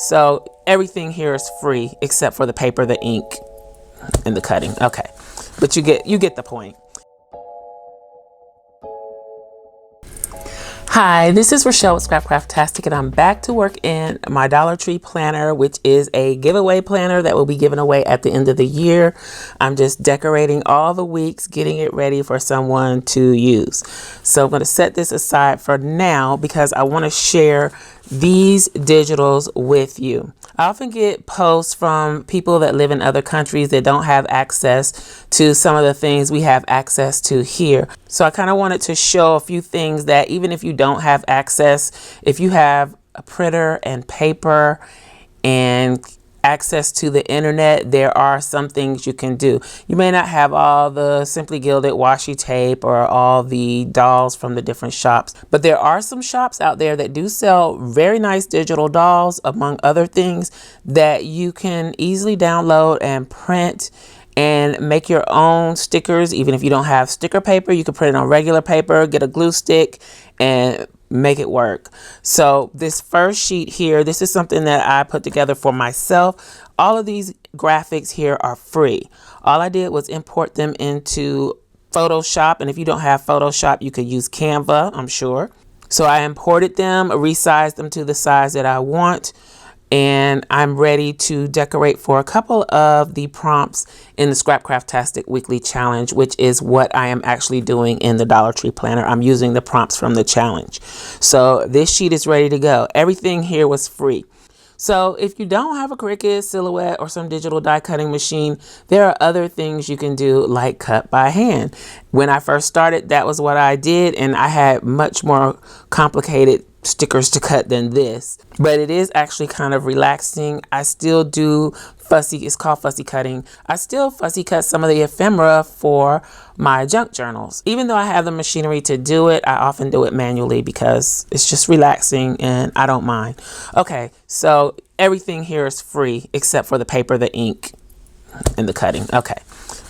So everything here is free except for the paper, the ink, and the cutting. Okay, but you get the point. Hi, this is Rachelle with Scrapcraftastic, and I'm back to work in my Dollar Tree planner, which is a giveaway planner that will be given away at the end of the year. I'm just decorating all the weeks, getting it ready for someone to use. So I'm going to set this aside for now because I want to share these digitals with you. I often get posts from people that live in other countries that don't have access to some of the things we have access to here. So I kind of wanted to show a few things that even if you don't have access, if you have a printer and paper and access to the internet, there are some things you can do. You may not have all the Simply Gilded washi tape or all the dolls from the different shops, but there are some shops out there that do sell very nice digital dolls, among other things, that you can easily download and print and make your own stickers. Even if you don't have sticker paper, you can print it on regular paper, get a glue stick, and make it work. So this first sheet here, this is something that I put together for myself. All of these graphics here are free. All I did was import them into Photoshop, and if you don't have Photoshop, you could use Canva, I'm sure. So I imported them, resized them to the size that I want, and I'm ready to decorate for a couple of the prompts in the Scrapcraftastic Weekly Challenge, which is what I am actually doing in the Dollar Tree planner. I'm using the prompts from the challenge. So this sheet is ready to go. Everything here was free. So if you don't have a Cricut, Silhouette, or some digital die cutting machine, there are other things you can do, like cut by hand. When I first started, that was what I did, and I had much more complicated stickers to cut than this, but it is actually kind of relaxing. I still do fussy, it's called fussy cutting. I still fussy cut some of the ephemera for my junk journals. Even though I have the machinery to do it, I often do it manually because it's just relaxing and I don't mind. Okay, so everything here is free except for the paper, the ink, and the cutting. Okay,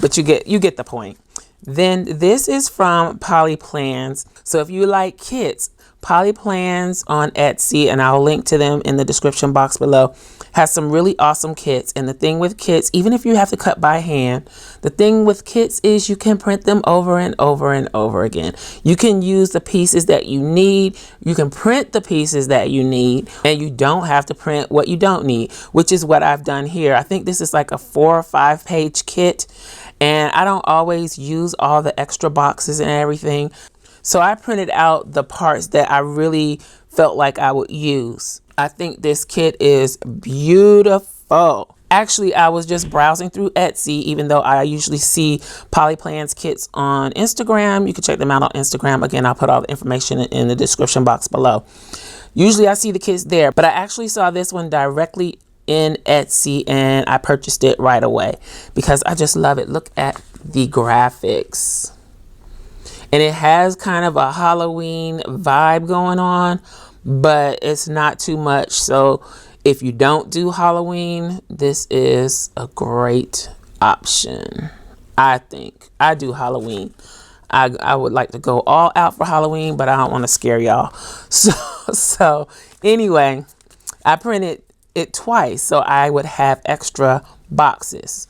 but you get the point. Then this is from PLUM. So if you like kits, PLUM on Etsy, and I'll link to them in the description box below, has some really awesome kits. And the thing with kits, even if you have to cut by hand, the thing with kits is you can print them over and over and over again. You can use the pieces that you need, you can print the pieces that you need, and you don't have to print what you don't need, which is what I've done here. I think this is like a 4 or 5 page kit, and I don't always use all the extra boxes and everything. So I printed out the parts that I really felt like I would use. I think this kit is beautiful. Actually, I was just browsing through Etsy, even though I usually see PLUM kits on Instagram. You can check them out on Instagram. Again, I'll put all the information in the description box below. Usually I see the kits there, but I actually saw this one directly in Etsy and I purchased it right away because I just love it. Look at the graphics. And it has kind of a Halloween vibe going on, but it's not too much. So if you don't do Halloween, this is a great option. I think I do Halloween. I would like to go all out for Halloween, but I don't want to scare y'all. So anyway, I printed it twice so I would have extra boxes.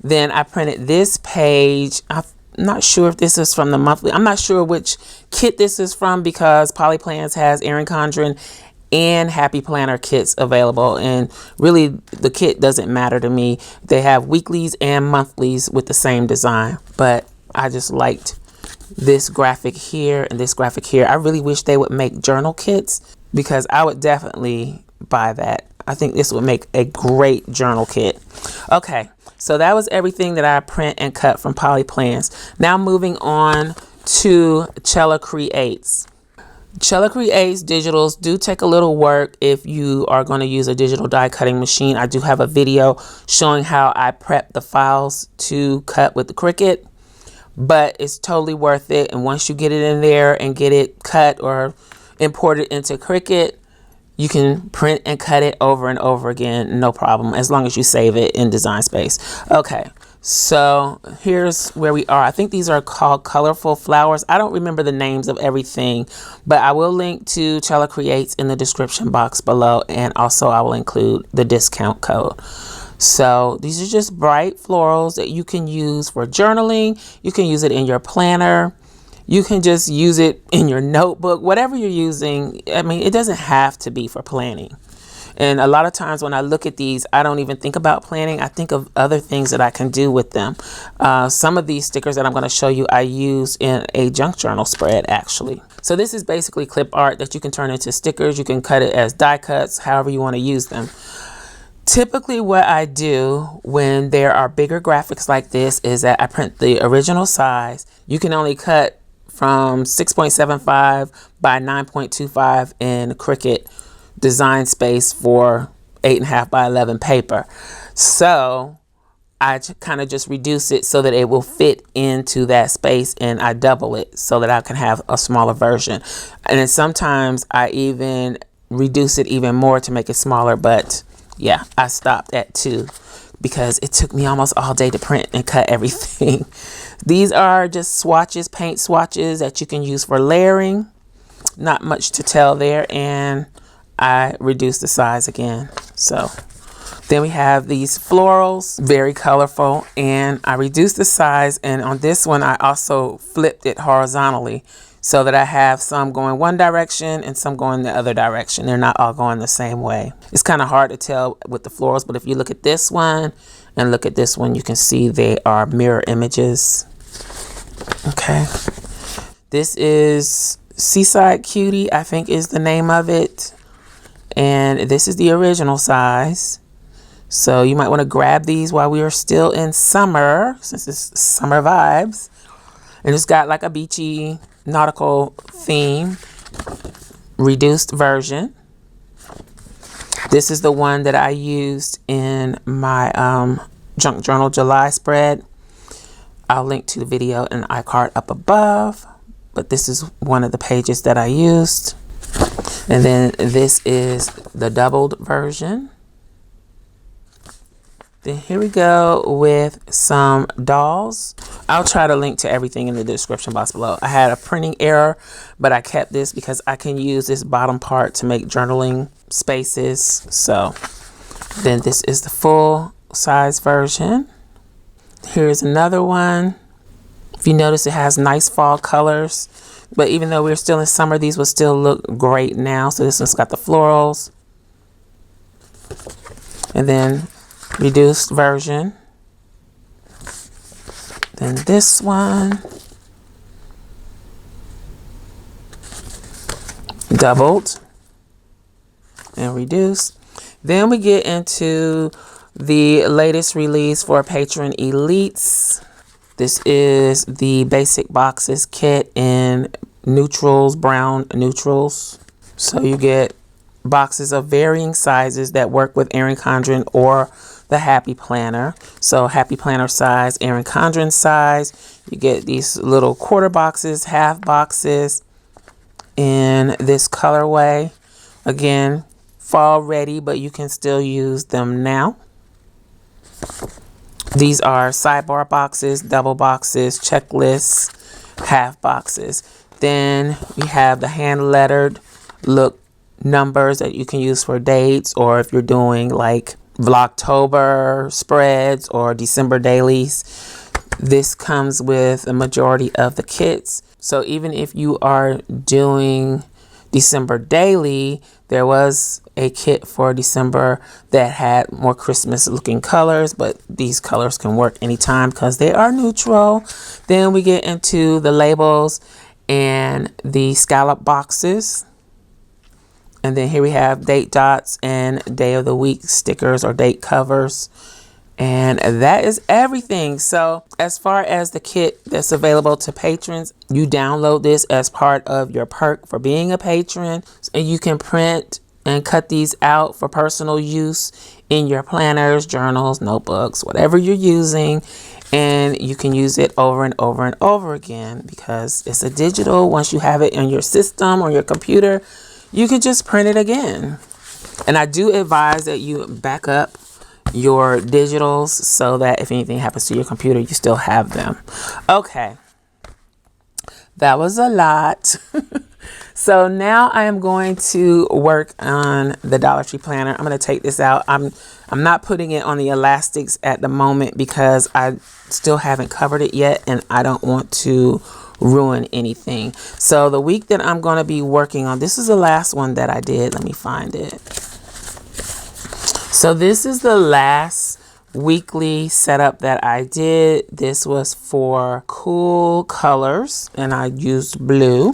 Then I printed this page. I'm not sure if this is from the monthly. I'm not sure which kit this is from because PLUM has Erin Condren and Happy Planner kits available, and really the kit doesn't matter to me. They have weeklies and monthlies with the same design, but I just liked this graphic here and this graphic here. I really wish they would make journal kits because I would definitely buy that. I think this would make a great journal kit. Okay, so that was everything that I print and cut from PLUM. Now moving on to Chella Creates. Chella Creates digitals do take a little work if you are going to use a digital die cutting machine. I do have a video showing how I prep the files to cut with the Cricut, but it's totally worth it. And once you get it in there and get it cut or imported into Cricut, you can print and cut it over and over again, no problem, as long as you save it in Design Space. Okay, so here's where we are. I think these are called colorful flowers. I don't remember the names of everything, but I will link to Chella Creates in the description box below, and also I will include the discount code. So these are just bright florals that you can use for journaling. You can use it in your planner. You can just use it in your notebook, whatever you're using. I mean, it doesn't have to be for planning. And a lot of times when I look at these, I don't even think about planning. I think of other things that I can do with them. Some of these stickers that I'm going to show you, I use in a junk journal spread, actually. So this is basically clip art that you can turn into stickers. You can cut it as die cuts, however you want to use them. Typically what I do when there are bigger graphics like this is that I print the original size. You can only cut from 6.75 by 9.25 in Cricut Design Space for 8.5 by 11 paper. So I kind of just reduce it so that it will fit into that space, and I double it so that I can have a smaller version. And then sometimes I even reduce it even more to make it smaller, but yeah, I stopped at 2 because it took me almost all day to print and cut everything. These are just swatches, paint swatches that you can use for layering. Not much to tell there, and I reduced the size again. So then we have these florals, very colorful, and I reduced the size, and on this one I also flipped it horizontally so that I have some going one direction and some going the other direction. They're not all going the same way. It's kind of hard to tell with the florals, but if you look at this one and look at this one, you can see they are mirror images. Okay. This is Seaside Cutie, I think is the name of it. And this is the original size. So you might want to grab these while we are still in summer, since it's summer vibes. And it's got like a beachy nautical theme, reduced version. This is the one that I used in my Junk Journal July spread. I'll link to the video in the iCard up above, but this is one of the pages that I used. And then this is the doubled version. Then here we go with some dolls. I'll try to link to everything in the description box below. I had a printing error, but I kept this because I can use this bottom part to make journaling spaces. So then this is the full size version. Here's another one. If you notice, it has nice fall colors, but even though we're still in summer, these will still look great now. So this one's got the florals. And then reduced version. Then this one, doubled and reduced. Then we get into the latest release for Patron Elites. This is the basic boxes kit in neutrals, brown neutrals. So you get boxes of varying sizes that work with Erin Condren or the Happy Planner. So Happy Planner size, Erin Condren size. You get these little quarter boxes, half boxes in this colorway. Again, fall ready, but you can still use them now. These are sidebar boxes, double boxes, checklists, half boxes. Then we have the hand lettered look numbers that you can use for dates, or if you're doing like Vlogtober spreads or December dailies. This comes with a majority of the kits. So even if you are doing December daily, there was a kit for December that had more Christmas looking colors, but these colors can work anytime because they are neutral. Then we get into the labels and the scallop boxes. And then here we have date dots and day of the week stickers or date covers. And that is everything. So as far as the kit that's available to patrons, you download this as part of your perk for being a patron. And you can print and cut these out for personal use in your planners, journals, notebooks, whatever you're using. And you can use it over and over and over again because it's a digital. Once you have it in your system or your computer, you can just print it again. And I do advise that you back up your digitals so that if anything happens to your computer, you still have them. Okay. That was a lot. So now I am going to work on the Dollar Tree planner. I'm going to take this out. I'm not putting it on the elastics at the moment because I still haven't covered it yet and I don't want to ruin anything. So the week that I'm going to be working on, this is the last one that I did. Let me find it. So this is the last weekly setup that I did. This was for Cool Colors and I used blue.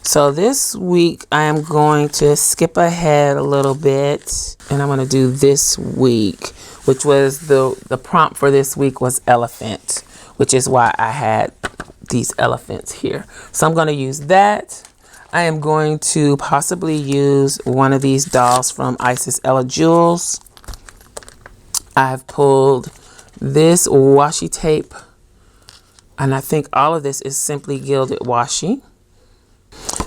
So this week I am going to skip ahead a little bit and I'm going to do this week, which was the prompt for this week was elephant, which is why I had these elephants here. So I'm going to use that. I am going to possibly use one of these dolls from Isis Ella Jewels. I've pulled this washi tape and I think all of this is simply gilded washi.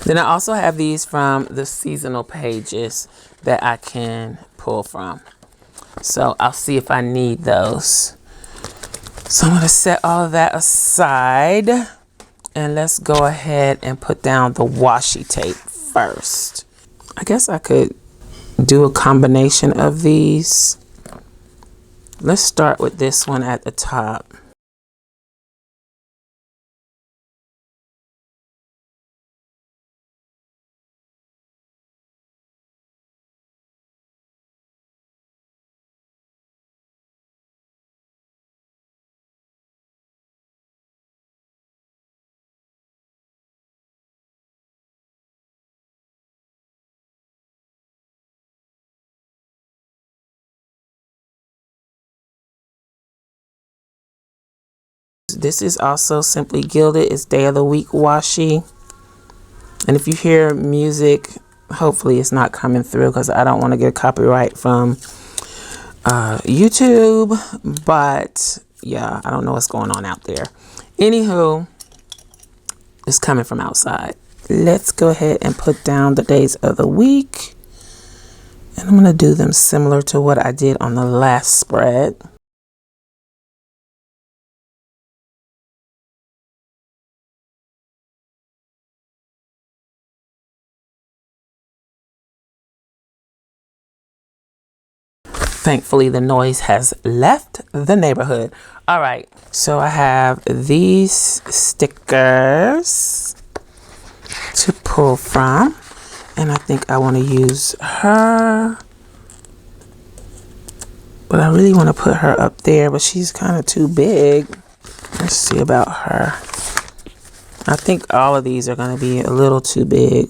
Then I also have these from the seasonal pages that I can pull from. So I'll see if I need those. So I'm going to set all of that aside and let's go ahead and put down the washi tape first. I guess I could do a combination of these. Let's start with this one at the top. This is also simply gilded. It's day of the week washi. And if you hear music, hopefully it's not coming through because I don't want to get copyright from YouTube. But yeah, I don't know what's going on out there. Anywho, it's coming from outside. Let's go ahead and put down the days of the week. And I'm going to do them similar to what I did on the last spread. Thankfully, the noise has left the neighborhood. All right, so I have these stickers to pull from, and I think I want to use her, but I really want to put her up there, but she's kind of too big. Let's see about her. I think all of these are going to be a little too big.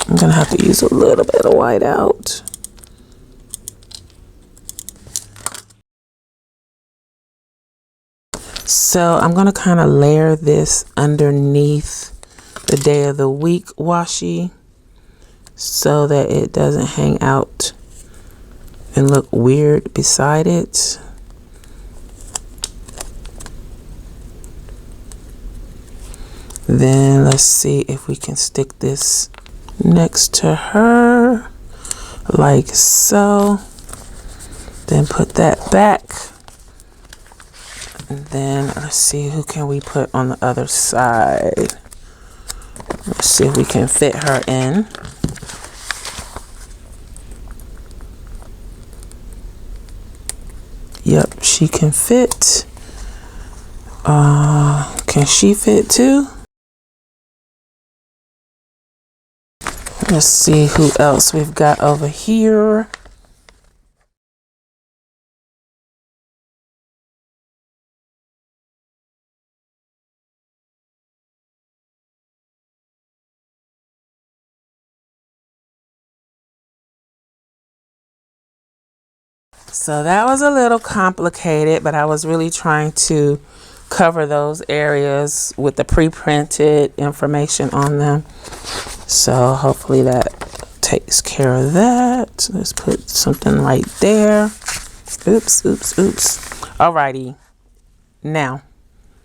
I'm gonna have to use a little bit of white out. So I'm gonna kind of layer this underneath the day of the week washi so that it doesn't hang out and look weird beside it. Then let's see if we can stick this next to her like so. Then put that back. And then let's see, who can we put on the other side? Let's see if we can fit her in. Yep, she can fit. Can she fit too? Let's see who else we've got over here. So that was a little complicated, but I was really trying to cover those areas with the pre-printed information on them. So hopefully that takes care of that. Let's put something right there. Oops, oops, oops. Alrighty. Now,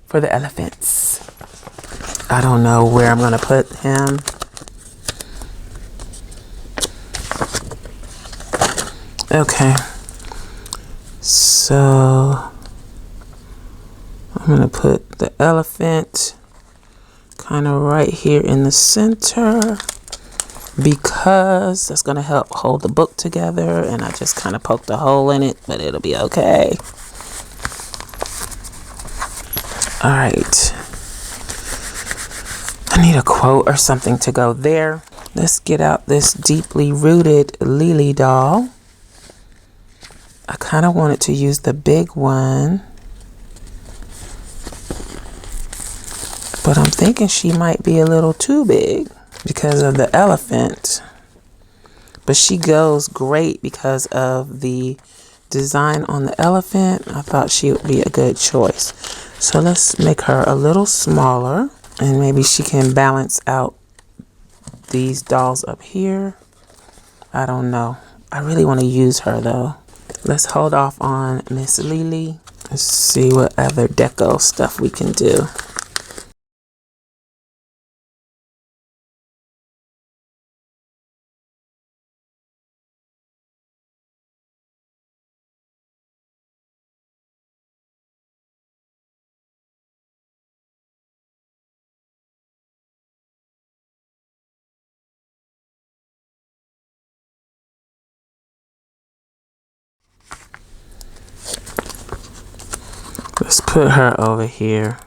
for the elephants. I don't know where I'm going to put him. Okay. So I'm going to put the elephant kind of right here in the center, because that's going to help hold the book together. And I just kind of poked a hole in it, but it'll be okay. All right. I need a quote or something to go there. Let's get out this deeply rooted Lily doll. I kind of wanted to use the big one, but I'm thinking she might be a little too big because of the elephant. But she goes great because of the design on the elephant. I thought she would be a good choice. So let's make her a little smaller, and maybe she can balance out these dolls up here. I don't know. I really want to use her though. Let's hold off on Miss Lily. Let's see what other deco stuff we can do. Let's put her over here.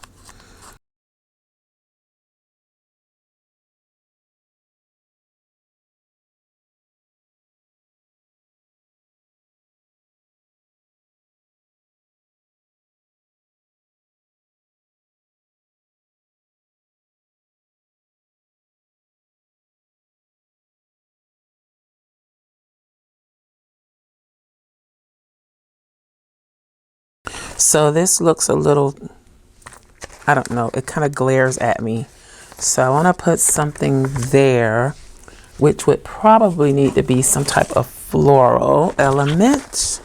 So this looks a little, I don't know, it kind of glares at me. So I want to put something there, which would probably need to be some type of floral element.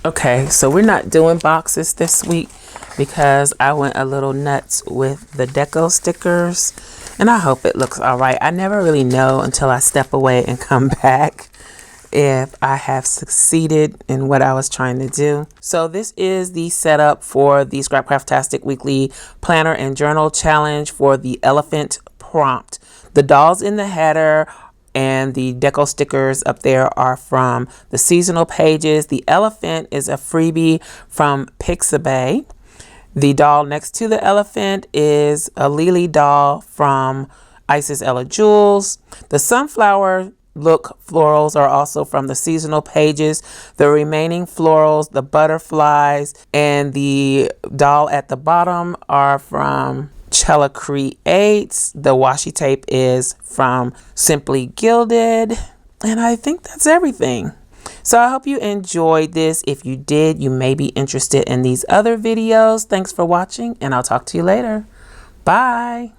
Okay, so we're not doing boxes this week because I went a little nuts with the deco stickers, and I hope it looks all right. I never really know until I step away and come back if I have succeeded in what I was trying to do. So this is the setup for the Scrapcraftastic weekly planner and journal challenge for the elephant prompt. The dolls in the header and the deco stickers up there are from the seasonal pages. The elephant is a freebie from Pixabay. The doll next to the elephant is a Lily doll from Isis Ella Jewels. The sunflower look florals are also from the seasonal pages. The remaining florals, the butterflies, and the doll at the bottom are from Chella Creates. The washi tape is from Simply Gilded. And I think that's everything. So I hope you enjoyed this. If you did, you may be interested in these other videos. Thanks for watching, and I'll talk to you later. Bye.